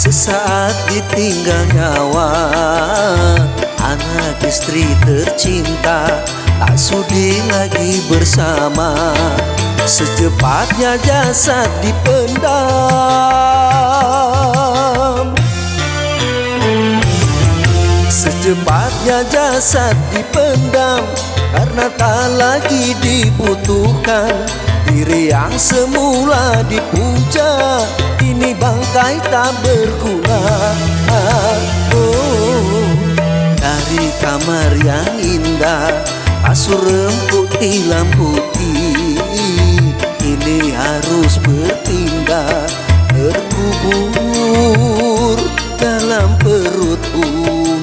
Sesaat ditinggal nyawa, anak istri tercinta tak sudi lagi bersama. Secepatnya jasad dipendam, secepatnya jasad dipendam, karena tak lagi dibutuhkan. Diri yang semula dipuja, kini bangkai tak berguna. Dari kamar yang indah, kasur empuk tilam putih, kini harus berpindah, terkubur dalam perut bumi.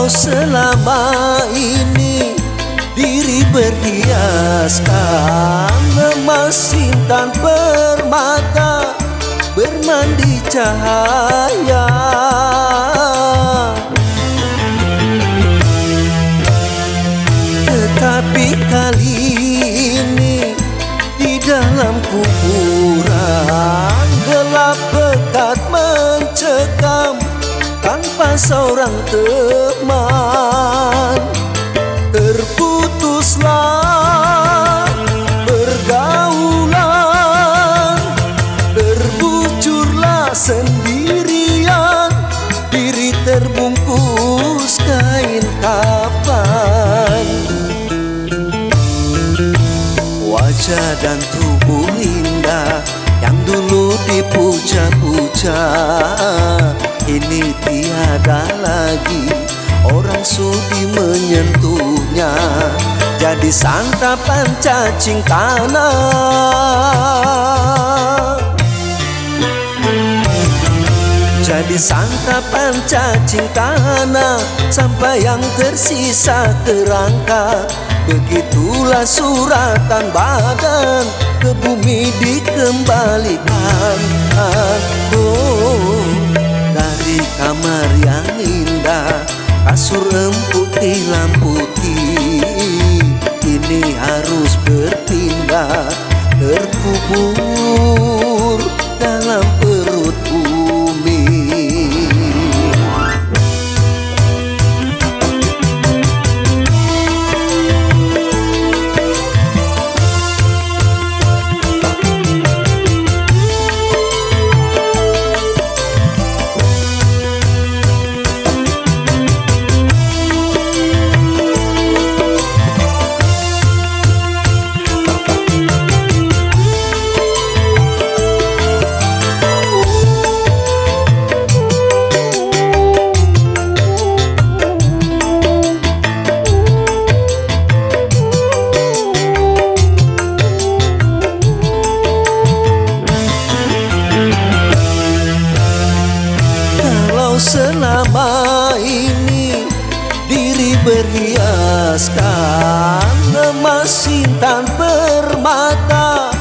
Selama ini diri berhiaskan emas intan permata, bermandi cahaya. Tetapi kali ini di dalam kuburan gelap pekat mencekam, tanpa seorang teman. Terputuslah pergaulan, terbucurlah sendirian, diri terbungkus kain kafan. Wajah dan tubuh indah yang dulu dipuja-puja, ini tiada lagi orang sudi menyentuhnya. Jadi santapan cacing tanah, jadi santapan cacing tanah, sampai yang tersisa kerangka. Begitulah suratan badan ke bumi dikembalikan. Dari kamar yang indah, kasur empuk tilam putih, kini harus berpindah, terkubur dalam perut bumi. Selama ini diri berhiaskan emas intan permata,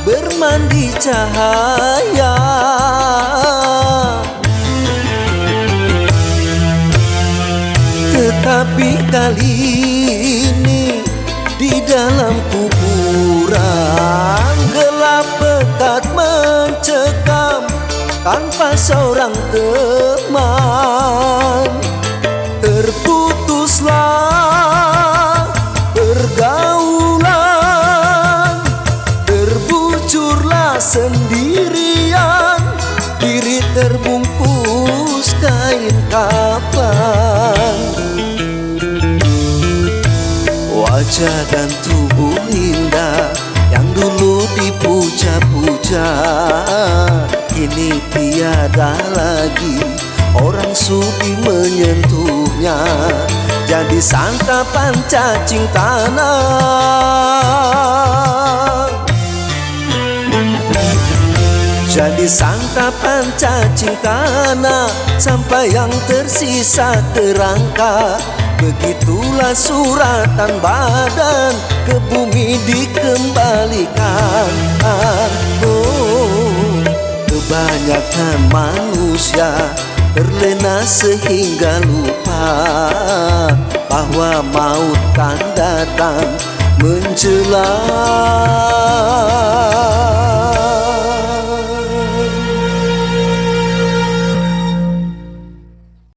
bermandi cahaya. Tetapi kali ini di dalam kuburan gelap pekat mencekam, tanpa seorang teman. Terputuslah pergaulan, terbucurlah sendirian, diri terbungkus kain kafan. Wajah dan tubuh indah yang dulu dipuja-puja, kini tiada lagi orang sudi menyentuhnya. Jadi santapan cacing tanah, jadi santapan cacing tanah, sampai yang tersisa terangkat. Begitulah suratan badan ke bumi dikembalikan. Oh, kebanyakan manusia terlena sehingga lupa bahwa maut kan datang menjelang.